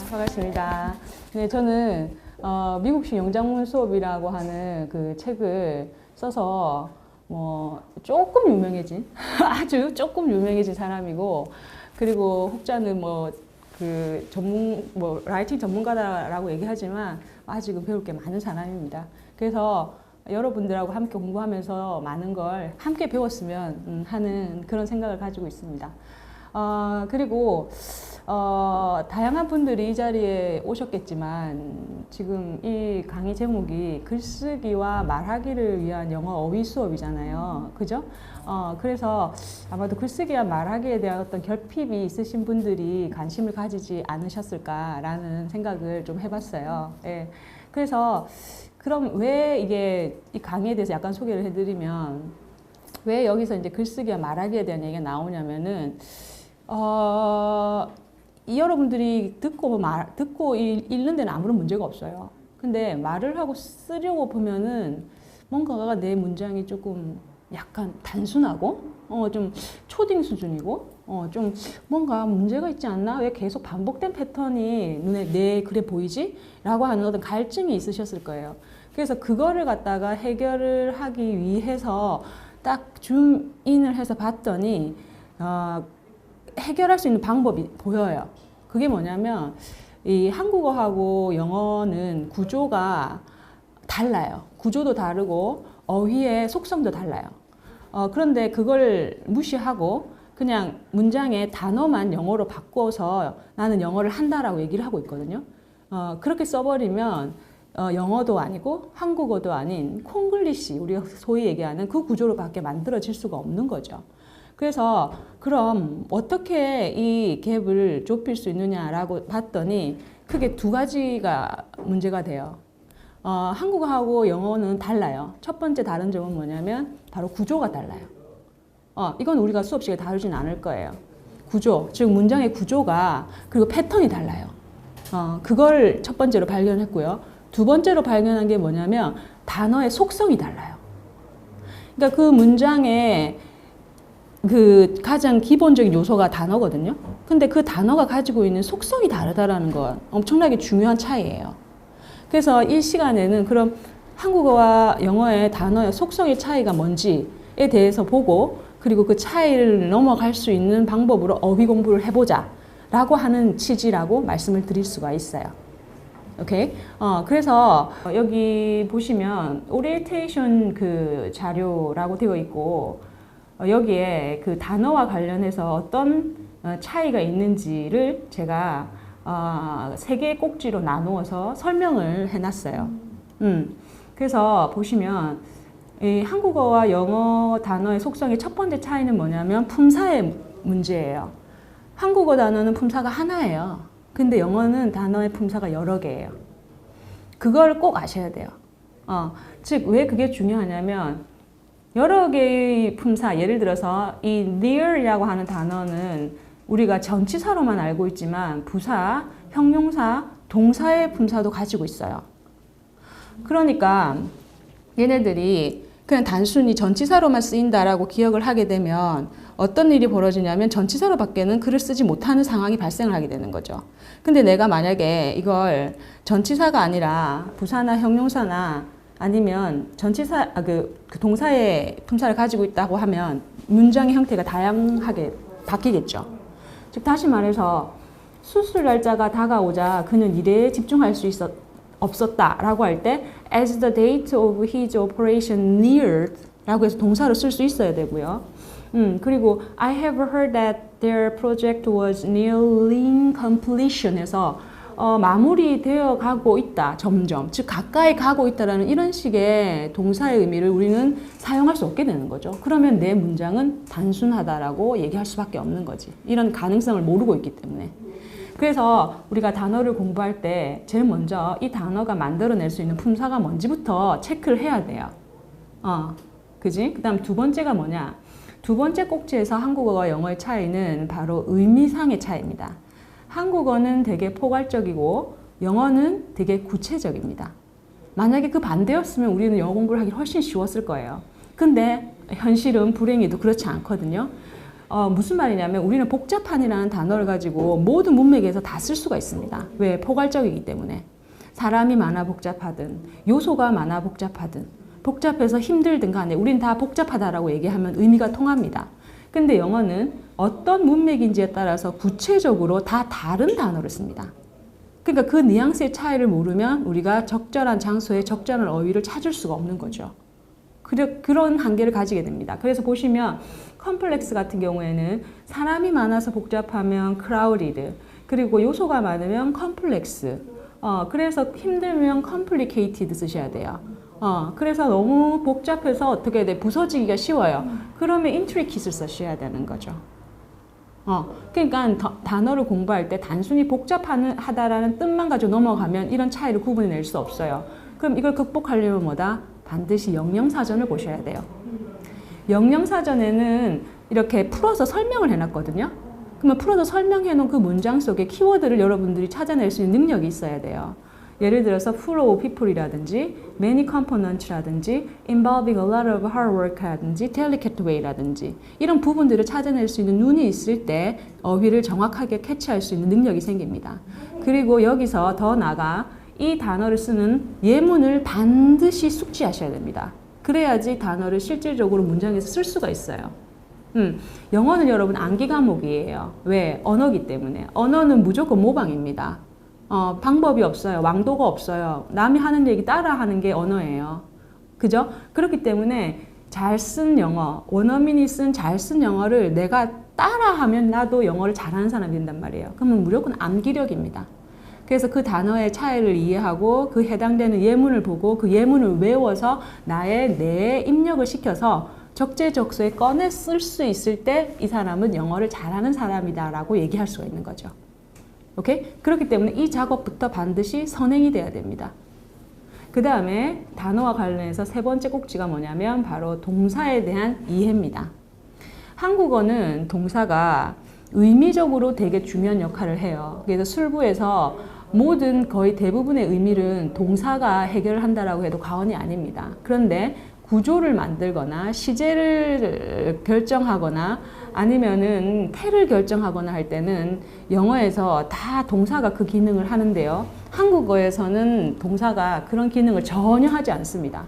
반갑습니다. 네, 저는 미국식 영장문 수업이라고 하는 그 책을 써서 조금 유명해진 아주 조금 유명해진 사람이고, 그리고 혹자는 라이팅 전문가다라고 얘기하지만 아직은 배울 게 많은 사람입니다. 그래서 여러분들하고 함께 공부하면서 많은 걸 함께 배웠으면 하는 그런 생각을 가지고 있습니다. 그리고 다양한 분들이 이 자리에 오셨겠지만 지금 이 강의 제목이 글쓰기와 말하기를 위한 영어 어휘 수업이잖아요. 그죠? 그래서 아마도 글쓰기와 말하기에 대한 어떤 결핍이 있으신 분들이 관심을 가지지 않으셨을까라는 생각을 좀 해봤어요. 예. 그래서 그럼 왜 이게 이 강의에 대해서 약간 소개를 해드리면, 왜 여기서 이제 글쓰기와 말하기에 대한 얘기가 나오냐면은 여러분들이 듣고 읽는 데는 아무런 문제가 없어요. 근데 말을 하고 쓰려고 보면은 뭔가가 내 문장이 조금 약간 단순하고 좀 초딩 수준이고 좀 뭔가 문제가 있지 않나? 왜 계속 반복된 패턴이 눈에 내 글에 보이지? 라고 하는 어떤 갈증이 있으셨을 거예요. 그래서 그거를 갖다가 해결을 하기 위해서 딱 줌인을 해서 봤더니 해결할 수 있는 방법이 보여요. 그게 뭐냐면 이 한국어하고 영어는 구조가 달라요. 구조도 다르고 어휘의 속성도 달라요. 그런데 그걸 무시하고 그냥 문장의 단어만 영어로 바꿔서 나는 영어를 한다라고 얘기를 하고 있거든요. 그렇게 써버리면 영어도 아니고 한국어도 아닌 콩글리시, 우리가 소위 얘기하는 그 구조로밖에 만들어질 수가 없는 거죠. 그래서 그럼 어떻게 이 갭을 좁힐 수 있느냐라고 봤더니 크게 두 가지가 문제가 돼요. 한국어하고 영어는 달라요. 첫 번째 다른 점은 뭐냐면 바로 구조가 달라요. 이건 우리가 수업 시간에 다루진 않을 거예요. 구조, 즉 문장의 구조가, 그리고 패턴이 달라요. 그걸 첫 번째로 발견했고요. 두 번째로 발견한 게 뭐냐면 단어의 속성이 달라요. 그러니까 그 문장의 그 가장 기본적인 요소가 단어거든요. 근데 그 단어가 가지고 있는 속성이 다르다라는 건 엄청나게 중요한 차이예요. 그래서 이 시간에는 그럼 한국어와 영어의 단어의 속성의 차이가 뭔지에 대해서 보고, 그리고 그 차이를 넘어갈 수 있는 방법으로 어휘 공부를 해보자 라고 하는 취지라고 말씀을 드릴 수가 있어요. 오케이? 그래서 여기 보시면 오리엔테이션 그 자료라고 되어 있고, 여기에 그 단어와 관련해서 어떤 차이가 있는지를 제가 3개의 꼭지로 나누어서 설명을 해놨어요. 그래서 보시면 이 한국어와 영어 단어의 속성의 첫 번째 차이는 뭐냐면 품사의 문제예요. 한국어 단어는 품사가 하나예요. 근데 영어는 단어의 품사가 여러 개예요. 그걸 꼭 아셔야 돼요. 즉, 왜 그게 중요하냐면 여러 개의 품사, 예를 들어서 이 near이라고 하는 단어는 우리가 전치사로만 알고 있지만 부사, 형용사, 동사의 품사도 가지고 있어요. 그러니까 얘네들이 그냥 단순히 전치사로만 쓰인다라고 기억을 하게 되면 어떤 일이 벌어지냐면 전치사로밖에는 글을 쓰지 못하는 상황이 발생을 하게 되는 거죠. 근데 내가 만약에 이걸 전치사가 아니라 부사나 형용사나 아니면 전치사, 그 동사의 품사를 가지고 있다고 하면 문장의 형태가 다양하게 바뀌겠죠. 즉, 다시 말해서 수술 날짜가 다가오자 그는 일에 집중할 수 없었다라고 할 때 as the date of his operation neared 라고 해서 동사로 쓸 수 있어야 되고요. 그리고 I have heard that their project was nearing completion 해서 마무리되어 가고 있다, 점점. 즉, 가까이 가고 있다라는 이런 식의 동사의 의미를 우리는 사용할 수 없게 되는 거죠. 그러면 내 문장은 단순하다라고 얘기할 수밖에 없는 거지. 이런 가능성을 모르고 있기 때문에. 그래서 우리가 단어를 공부할 때 제일 먼저 이 단어가 만들어낼 수 있는 품사가 뭔지부터 체크를 해야 돼요. 그지? 그 다음 두 번째가 뭐냐? 두 번째 꼭지에서 한국어와 영어의 차이는 바로 의미상의 차이입니다. 한국어는 되게 포괄적이고 영어는 되게 구체적입니다. 만약에 그 반대였으면 우리는 영어 공부를 하기 훨씬 쉬웠을 거예요. 근데 현실은 불행히도 그렇지 않거든요. 무슨 말이냐면 우리는 복잡한이라는 단어를 가지고 모든 문맥에서 다 쓸 수가 있습니다. 왜? 포괄적이기 때문에. 사람이 많아 복잡하든 요소가 많아 복잡하든 복잡해서 힘들든 간에 우린 다 복잡하다라고 얘기하면 의미가 통합니다. 근데 영어는 어떤 문맥인지에 따라서 구체적으로 다 다른 단어를 씁니다. 그러니까 그 뉘앙스의 차이를 모르면 우리가 적절한 장소에 적절한 어휘를 찾을 수가 없는 거죠. 그런 한계를 가지게 됩니다. 그래서 보시면 컴플렉스 같은 경우에는 사람이 많아서 복잡하면 crowded, 그리고 요소가 많으면 컴플렉스, 그래서 힘들면 complicated 쓰셔야 돼요. 그래서 너무 복잡해서 어떻게 돼? 부서지기가 쉬워요. 그러면 intricate를 쓰셔야 되는 거죠. 그러니까 단어를 공부할 때 단순히 복잡하다라는 뜻만 가지고 넘어가면 이런 차이를 구분해낼 수 없어요. 그럼 이걸 극복하려면 뭐다? 반드시 영영사전을 보셔야 돼요. 영영사전에는 이렇게 풀어서 설명을 해놨거든요. 그러면 풀어서 설명해 놓은 그 문장 속에 키워드를 여러분들이 찾아낼 수 있는 능력이 있어야 돼요. 예를 들어서 full of people이라든지 many components라든지 involving a lot of hard work라든지 delicate way라든지 이런 부분들을 찾아낼 수 있는 눈이 있을 때 어휘를 정확하게 캐치할 수 있는 능력이 생깁니다. 그리고 여기서 더 나아가 이 단어를 쓰는 예문을 반드시 숙지하셔야 됩니다. 그래야지 단어를 실질적으로 문장에서 쓸 수가 있어요. 영어는 여러분 암기 과목이에요. 왜? 언어기 때문에. 언어는 무조건 모방입니다. 방법이 없어요. 왕도가 없어요. 남이 하는 얘기 따라하는 게 언어예요. 그죠? 그렇기 때문에 잘 쓴 영어, 원어민이 잘 쓴 영어를 내가 따라하면 나도 영어를 잘하는 사람이 된단 말이에요. 그러면 무조건 암기력입니다. 그래서 그 단어의 차이를 이해하고 그 해당되는 예문을 보고 그 예문을 외워서 뇌에 입력을 시켜서 적재적소에 꺼내 쓸 수 있을 때 이 사람은 영어를 잘하는 사람이다라고 얘기할 수가 있는 거죠. 오케이? 그렇기 때문에 이 작업부터 반드시 선행이 돼야 됩니다. 그 다음에 단어와 관련해서 세 번째 꼭지가 뭐냐면 바로 동사에 대한 이해입니다. 한국어는 동사가 의미적으로 되게 중요한 역할을 해요. 그래서 술부에서 모든 거의 대부분의 의미를 동사가 해결한다라고 해도 과언이 아닙니다. 그런데 구조를 만들거나 시제를 결정하거나 아니면은 태를 결정하거나 할 때는 영어에서 다 동사가 그 기능을 하는데요. 한국어에서는 동사가 그런 기능을 전혀 하지 않습니다.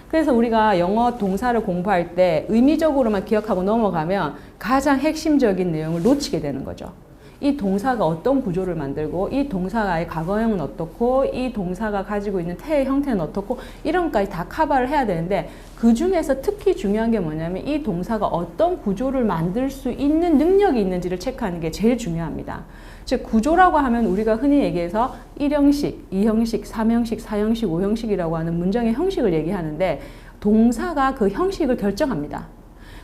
그래서 우리가 영어 동사를 공부할 때 의미적으로만 기억하고 넘어가면 가장 핵심적인 내용을 놓치게 되는 거죠. 이 동사가 어떤 구조를 만들고 이 동사의 과거형은 어떻고 이 동사가 가지고 있는 태의 형태는 어떻고 이런 것까지 다 커버를 해야 되는데 그 중에서 특히 중요한 게 뭐냐면 이 동사가 어떤 구조를 만들 수 있는 능력이 있는지를 체크하는 게 제일 중요합니다. 즉 구조라고 하면 우리가 흔히 얘기해서 1형식, 2형식, 3형식, 4형식, 5형식이라고 하는 문장의 형식을 얘기하는데 동사가 그 형식을 결정합니다.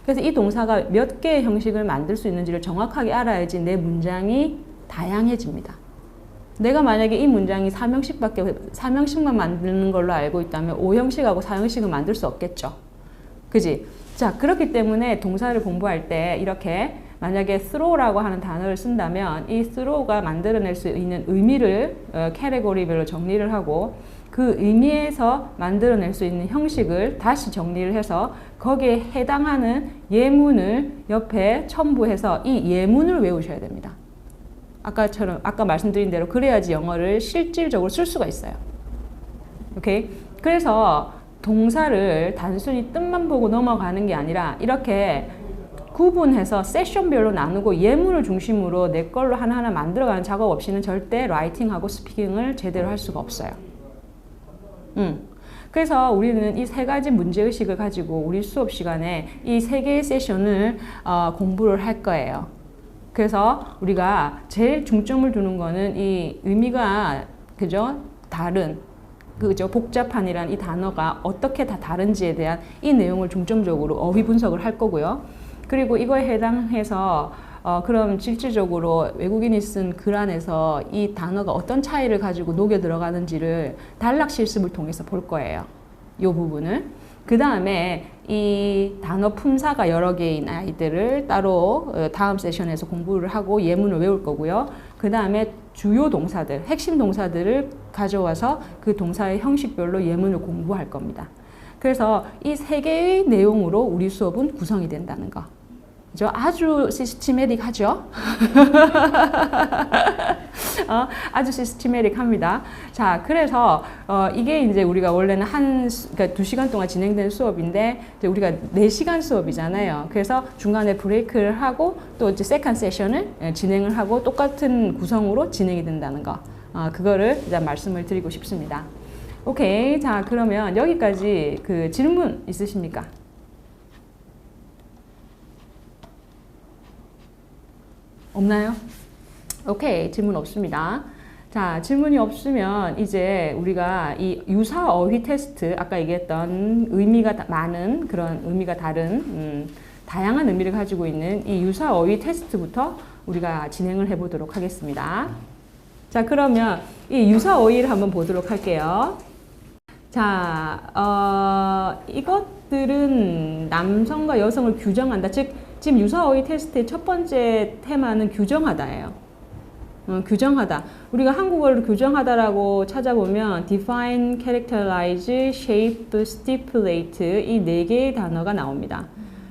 그래서 이 동사가 몇 개의 형식을 만들 수 있는지를 정확하게 알아야지 내 문장이 다양해집니다. 내가 만약에 이 문장이 3형식만 만드는 걸로 알고 있다면 5형식하고 4형식은 만들 수 없겠죠. 그지? 자, 그렇기 때문에 동사를 공부할 때 이렇게 만약에 throw라고 하는 단어를 쓴다면 이 throw가 만들어낼 수 있는 의미를 캐테고리별로 정리를 하고 그 의미에서 만들어낼 수 있는 형식을 다시 정리를 해서 거기에 해당하는 예문을 옆에 첨부해서 이 예문을 외우셔야 됩니다. 아까 말씀드린 대로 그래야지 영어를 실질적으로 쓸 수가 있어요. 오케이? 그래서 동사를 단순히 뜻만 보고 넘어가는 게 아니라 이렇게 구분해서 세션별로 나누고 예문을 중심으로 내 걸로 하나하나 만들어가는 작업 없이는 절대 라이팅하고 스피킹을 제대로 할 수가 없어요. 그래서 우리는 이 세 가지 문제의식을 가지고 우리 수업 시간에 이 세 개의 세션을 공부를 할 거예요. 그래서 우리가 제일 중점을 두는 거는 이 의미가 그죠? 다른 그죠? 복잡한이란 이 단어가 어떻게 다 다른지에 대한 이 내용을 중점적으로 어휘 분석을 할 거고요. 그리고 이거에 해당해서 그럼 실질적으로 외국인이 쓴 글 안에서 이 단어가 어떤 차이를 가지고 녹여 들어가는지를 단락 실습을 통해서 볼 거예요. 이 부분을. 그 다음에 이 단어 품사가 여러 개인 아이들을 따로 다음 세션에서 공부를 하고 예문을 외울 거고요. 그 다음에 주요 동사들, 핵심 동사들을 가져와서 그 동사의 형식별로 예문을 공부할 겁니다. 그래서 이 세 개의 내용으로 우리 수업은 구성이 된다는 거. 그죠? 아주 시스테매틱하죠? 아주 시스테매틱합니다. 자, 그래서 이게 이제 우리가 원래는 그러니까 2시간 동안 진행되는 수업인데 이제 우리가 4시간 수업이잖아요. 그래서 중간에 브레이크를 하고 또 이제 세컨 세션을 진행을 하고 똑같은 구성으로 진행이 된다는 거. 그거를 이제 말씀을 드리고 싶습니다. 오케이. 자, 그러면 여기까지 그 질문 있으십니까? 없나요? 오케이. 질문 없습니다. 자, 질문이 없으면 이제 우리가 이 유사 어휘 테스트, 아까 얘기했던 의미가 많은 그런 의미가 다른 다양한 의미를 가지고 있는 이 유사 어휘 테스트부터 우리가 진행을 해보도록 하겠습니다. 자, 그러면 이 유사 어휘를 한번 보도록 할게요. 자, 이것들은 남성과 여성을 규정한다. 즉, 지금 유사 어휘 테스트의 첫 번째 테마는 규정하다예요. 규정하다. 우리가 한국어를 규정하다라고 찾아보면 define, characterize, shape, stipulate 이 4개의 단어가 나옵니다.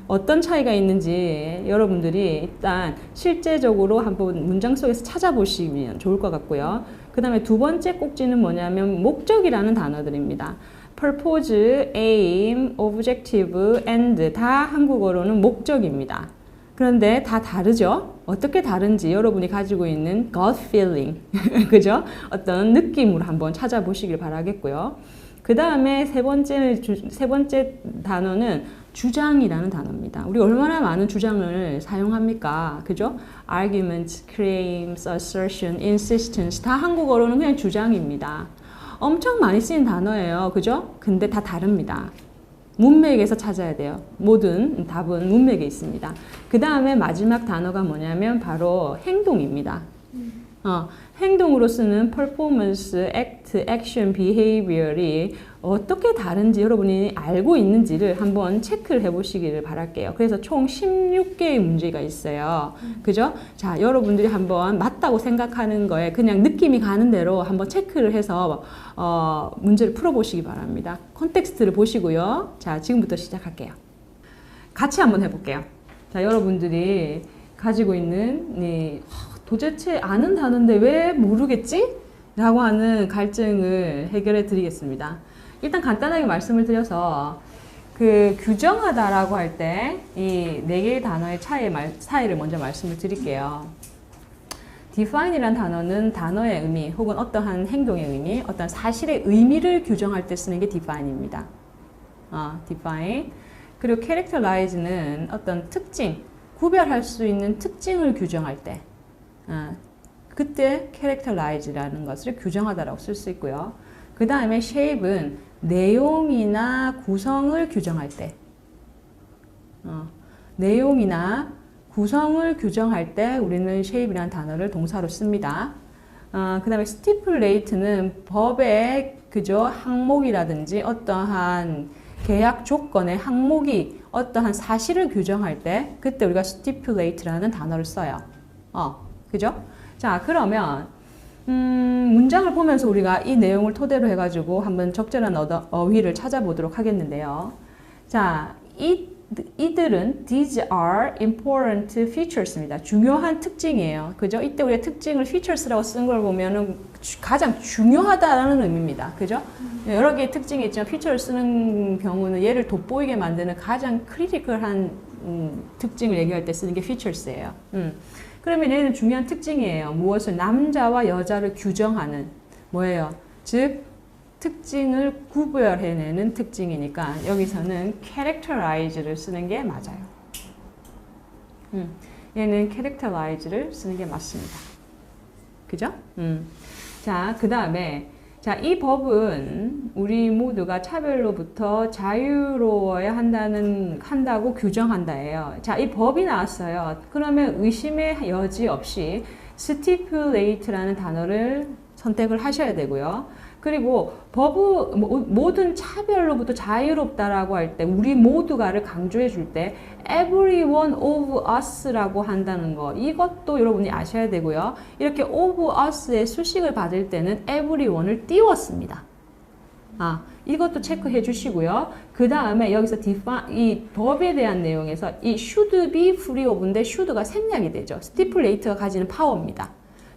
어떤 차이가 있는지 여러분들이 일단 실제적으로 한번 문장 속에서 찾아보시면 좋을 것 같고요. 그 다음에 두 번째 꼭지는 뭐냐면 목적이라는 단어들입니다. purpose, aim, objective, end 다 한국어로는 목적입니다. 그런데 다 다르죠? 어떻게 다른지 여러분이 가지고 있는 gut feeling, 그죠? 어떤 느낌으로 한번 찾아보시길 바라겠고요. 그 다음에 세 번째 단어는 주장이라는 단어입니다. 우리 얼마나 많은 주장을 사용합니까? 그죠? argument, claims, assertion, insistence 다 한국어로는 그냥 주장입니다. 엄청 많이 쓰인 단어예요. 그죠? 근데 다 다릅니다. 문맥에서 찾아야 돼요. 모든 답은 문맥에 있습니다. 그 다음에 마지막 단어가 뭐냐면 바로 행동입니다. 행동으로 쓰는 performance, act, action, behavior이 어떻게 다른지 여러분이 알고 있는지를 한번 체크를 해보시기를 바랄게요. 그래서 총 16개의 문제가 있어요. 그죠? 자, 여러분들이 한번 맞다고 생각하는 거에 그냥 느낌이 가는 대로 한번 체크를 해서 문제를 풀어보시기 바랍니다. 컨텍스트를 보시고요. 자, 지금부터 시작할게요. 같이 한번 해볼게요. 자, 여러분들이 가지고 있는 도대체 아는 단어인데 왜 모르겠지? 라고 하는 갈증을 해결해 드리겠습니다. 일단 간단하게 말씀을 드려서 그 규정하다라고 할 때 이 4개의 단어의 차이를 먼저 말씀을 드릴게요. define이란 단어는 단어의 의미 혹은 어떠한 행동의 의미, 어떤 사실의 의미를 규정할 때 쓰는 게 define입니다. define. 그리고 characterize는 어떤 특징, 구별할 수 있는 특징을 규정할 때 그때 characterize라는 것을 규정하다라고 쓸 수 있고요. 그 다음에 shape은 내용이나 구성을 규정할 때 내용이나 구성을 규정할 때 우리는 shape이라는 단어를 동사로 씁니다. 그 다음에 stipulate는 법의 그죠 항목이라든지 어떠한 계약 조건의 항목이 어떠한 사실을 규정할 때 그때 우리가 stipulate라는 단어를 써요. 그죠? 자, 그러면 문장을 보면서 우리가 이 내용을 토대로 해가지고 한번 적절한 어휘를 찾아보도록 하겠는데요. 자, 이들은 these are important features입니다. 중요한 특징이에요. 그죠? 이때 우리가 특징을 features라고 쓴 걸 보면은 가장 중요하다라는 의미입니다. 그죠? 여러 개의 특징이 있지만 feature를 쓰는 경우는 얘를 돋보이게 만드는 가장 크리티컬한 특징을 얘기할 때 쓰는 게 features예요. 그러면 얘는 중요한 특징이에요. 무엇을? 남자와 여자를 규정하는 뭐예요? 즉 특징을 구별해내는 특징이니까 여기서는 characterize를 쓰는 게 맞아요. 얘는 characterize를 쓰는 게 맞습니다. 그죠? 자, 그 다음에 자, 이 법은 우리 모두가 차별로부터 자유로워야 한다고 규정한다예요. 자, 이 법이 나왔어요. 그러면 의심의 여지 없이 stipulate라는 단어를 선택을 하셔야 되고요. 그리고 모든 차별로부터 자유롭다라고 할 때 우리 모두가를 강조해 줄 때 every one of us라고 한다는 거 이것도 여러분이 아셔야 되고요. 이렇게 of us의 수식을 받을 때는 every one을 띄웠습니다. 이것도 체크해 주시고요. 그 다음에 여기서 이 법에 대한 내용에서 이 should be free of인데 should가 생략이 되죠. stipulate가 가지는 파워입니다.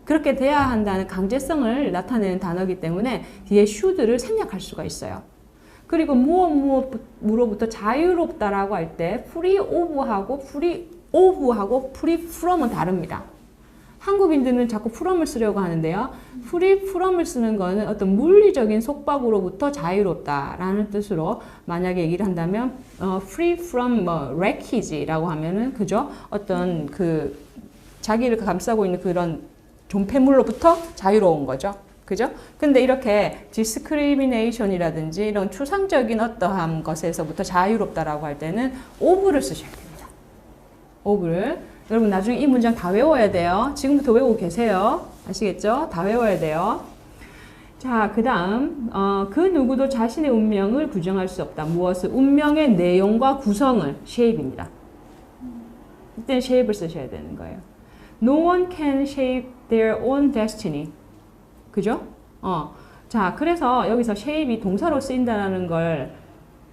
그렇게 돼야 한다는 강제성을 나타내는 단어이기 때문에 뒤에 should를 생략할 수가 있어요. 그리고 무엇으로부터 자유롭다라고 할 때 free of하고 free from은 다릅니다. 한국인들은 자꾸 from을 쓰려고 하는데요. free from을 쓰는 거는 어떤 물리적인 속박으로부터 자유롭다라는 뜻으로 만약에 얘기를 한다면 free from wreckage라고 하면은 그죠? 어떤 그 자기를 감싸고 있는 그런 존폐물로부터 자유로운 거죠. 그죠? 근데 이렇게 discrimination이라든지 이런 추상적인 어떠한 것에서부터 자유롭다라고 할 때는 of를 쓰셔야 됩니다. of를. 여러분 나중에 이 문장 다 외워야 돼요. 지금부터 외우고 계세요. 아시겠죠? 다 외워야 돼요. 자, 그 다음 그 누구도 자신의 운명을 부정할 수 없다. 무엇을? 운명의 내용과 구성을 shape입니다. 이때는 shape을 쓰셔야 되는 거예요. No one can shape their own destiny. 그죠? 자, 그래서 여기서 shape이 동사로 쓰인다는 걸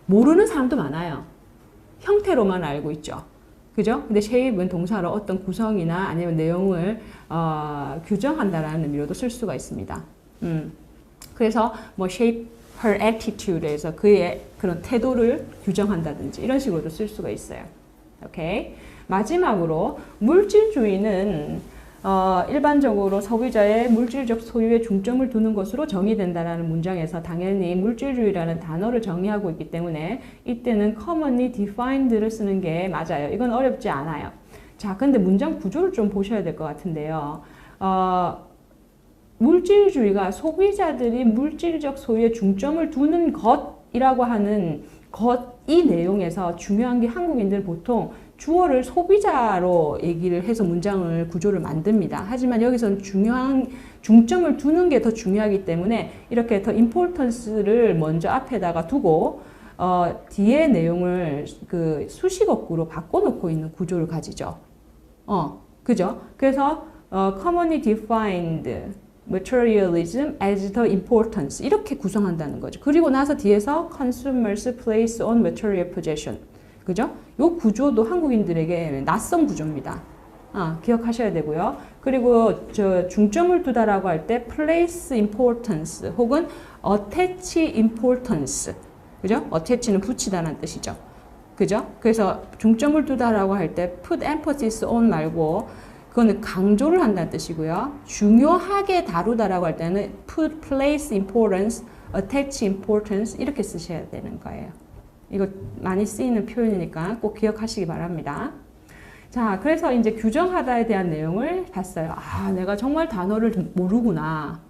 모르는 사람도 많아요. 형태로만 알고 있죠. 그죠? 근데 shape은 동사로 어떤 구성이나 아니면 내용을 규정한다라는 의미로도 쓸 수가 있습니다. 그래서 뭐 shape her attitude에서 그의 그런 태도를 규정한다든지 이런 식으로도 쓸 수가 있어요. 오케이. 마지막으로 물질주의는 일반적으로 소비자의 물질적 소유에 중점을 두는 것으로 정의된다라는 문장에서 당연히 물질주의라는 단어를 정의하고 있기 때문에 이때는 commonly defined를 쓰는 게 맞아요. 이건 어렵지 않아요. 자, 근데 문장 구조를 좀 보셔야 될 것 같은데요. 물질주의가 소비자들이 물질적 소유에 중점을 두는 것이라고 하는 이 내용에서 중요한 게 한국인들은 보통 주어를 소비자로 얘기를 해서 문장을 구조를 만듭니다. 하지만 여기서는 중점을 두는 게 더 중요하기 때문에 이렇게 더 importance를 먼저 앞에다가 두고 뒤에 내용을 그 수식어구로 바꿔놓고 있는 구조를 가지죠. 그죠? 그래서 commonly defined materialism as the importance 이렇게 구성한다는 거죠. 그리고 나서 뒤에서 consumers place on material possession 그죠? 요 구조도 한국인들에게 낯선 구조입니다. 기억하셔야 되고요. 그리고 중점을 두다라고 할 때 place importance 혹은 attach importance 그죠? attach는 붙이다라는 뜻이죠. 그죠? 그래서 중점을 두다라고 할 때 put emphasis on 말고 그거는 강조를 한다는 뜻이고요. 중요하게 다루다라고 할 때는 put place importance, attach importance 이렇게 쓰셔야 되는 거예요. 이거 많이 쓰이는 표현이니까 꼭 기억하시기 바랍니다. 자, 그래서 이제 규정하다에 대한 내용을 봤어요. 내가 정말 단어를 모르구나.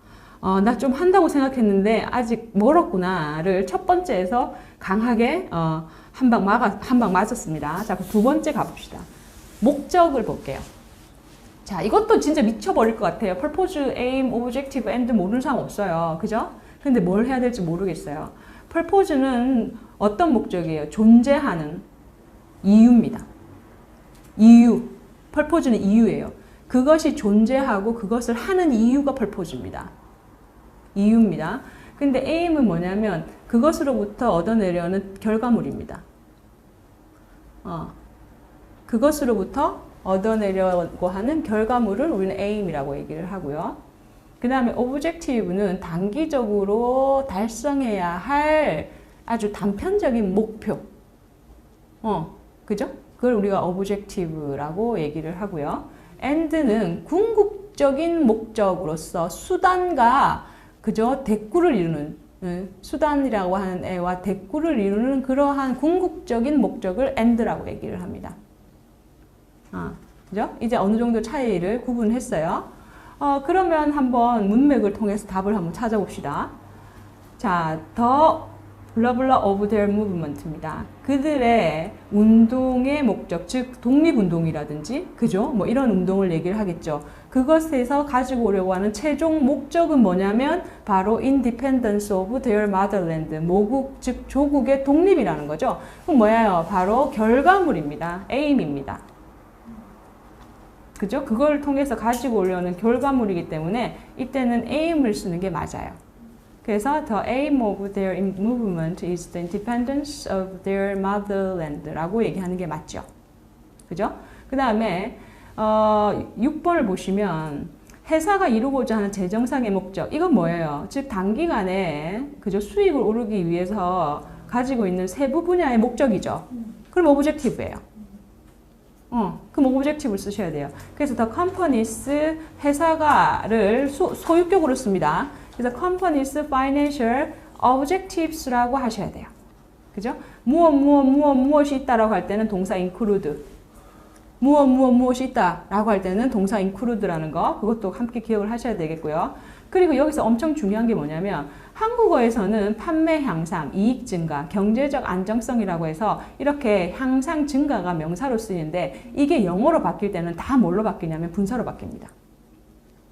나 좀 한다고 생각했는데 아직 멀었구나를 첫 번째에서 강하게 한 방 맞았습니다. 자, 두 번째 가봅시다. 목적을 볼게요. 자, 이것도 진짜 미쳐버릴 것 같아요. purpose, aim, objective, end 모르는 사람 없어요. 그죠? 근데 뭘 해야 될지 모르겠어요. purpose는 어떤 목적이에요? 존재하는 이유입니다. 이유. purpose는 이유예요. 그것이 존재하고 그것을 하는 이유가 purpose입니다. 이유입니다. 근데 aim은 뭐냐면 그것으로부터 얻어내려는 결과물입니다. 그것으로부터 얻어내려고 하는 결과물을 우리는 aim이라고 얘기를 하고요. 그 다음에 objective는 단기적으로 달성해야 할 아주 단편적인 목표. 그죠? 그걸 우리가 objective라고 얘기를 하고요. end는 궁극적인 목적으로서 수단과 그죠? 대꾸를 이루는 수단이라고 하는 애와 대꾸를 이루는 그러한 궁극적인 목적을 end라고 얘기를 합니다. 그죠? 이제 어느 정도 차이를 구분했어요. 그러면 한번 문맥을 통해서 답을 한번 찾아봅시다. 자, the blah blah of their movement입니다. 그들의 운동의 목적, 즉 독립운동이라든지, 그죠? 뭐 이런 운동을 얘기를 하겠죠. 그것에서 가지고 오려고 하는 최종 목적은 뭐냐면 바로 independence of their motherland, 모국, 즉 조국의 독립이라는 거죠. 그럼 뭐예요? 바로 결과물입니다. aim입니다. 그죠? 그걸 통해서 가지고 오려는 결과물이기 때문에 이때는 aim을 쓰는 게 맞아요. 그래서 the aim of their movement is the independence of their motherland라고 얘기하는 게 맞죠. 그죠? 그 다음에 6번을 보시면 회사가 이루고자 하는 재정상의 목적 이건 뭐예요? 즉 단기간에 그죠? 수익을 오르기 위해서 가지고 있는 세부 분야의 목적이죠. 그럼 오브젝티브예요. 그럼 오브젝티브를 쓰셔야 돼요. 그래서 the companies 회사가를 소유격으로 씁니다. 그래서 companies financial objectives라고 하셔야 돼요. 그죠? 무엇이 있다라고 할 때는 동사 include. 무엇이 있다라고 할 때는 동사 include라는 거 그것도 함께 기억을 하셔야 되겠고요. 그리고 여기서 엄청 중요한 게 뭐냐면 한국어에서는 판매 향상, 이익 증가, 경제적 안정성이라고 해서 이렇게 향상 증가가 명사로 쓰이는데 이게 영어로 바뀔 때는 다 뭘로 바뀌냐면 분사로 바뀝니다.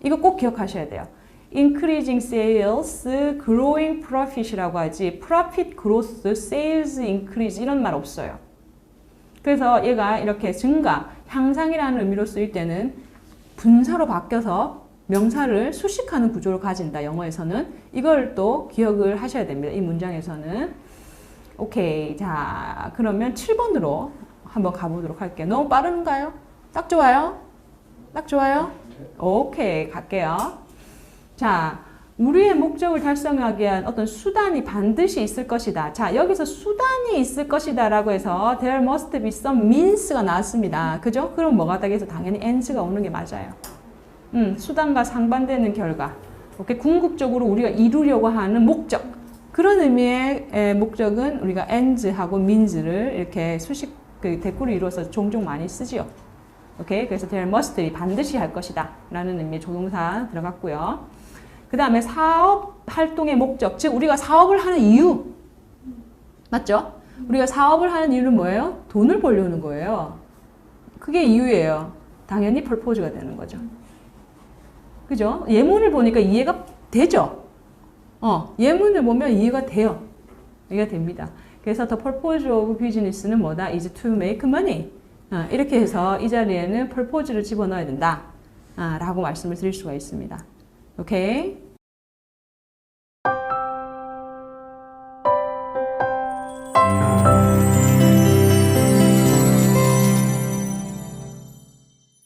이거 꼭 기억하셔야 돼요. increasing sales, growing profit이라고 하지 profit growth, sales increase 이런 말 없어요. 그래서 얘가 이렇게 증가, 향상이라는 의미로 쓰일 때는 분사로 바뀌어서 명사를 수식하는 구조를 가진다. 영어에서는. 이걸 또 기억을 하셔야 됩니다. 이 문장에서는. 오케이. 자, 그러면 7번으로 한번 가보도록 할게요. 너무 빠른가요? 딱 좋아요? 딱 좋아요? 오케이. 갈게요. 자, 우리의 목적을 달성하기 위한 어떤 수단이 반드시 있을 것이다. 자, 여기서 수단이 있을 것이다 라고 해서 there must be some means가 나왔습니다. 그죠? 그럼 뭐가 되겠어? 당연히 ands가 오는 게 맞아요. 수단과 상반되는 결과. 오케이? 궁극적으로 우리가 이루려고 하는 목적. 그런 의미의 목적은 우리가 ands하고 means를 이렇게 수식, 대꾸를 이루어서 종종 많이 쓰지요. 오케이? 그래서 there must be 반드시 할 것이다. 라는 의미의 조동사 들어갔고요. 그 다음에 사업 활동의 목적, 즉 우리가 사업을 하는 이유 맞죠? 우리가 사업을 하는 이유는 뭐예요? 돈을 벌려는 거예요. 그게 이유예요. 당연히 purpose가 되는 거죠. 그죠? 예문을 보니까 이해가 되죠? 예문을 보면 이해가 돼요. 이해가 됩니다. 그래서 the purpose of business는 뭐다? is to make money. 이렇게 해서 이 자리에는 purpose를 집어넣어야 된다. 라고 말씀을 드릴 수가 있습니다. 오케이?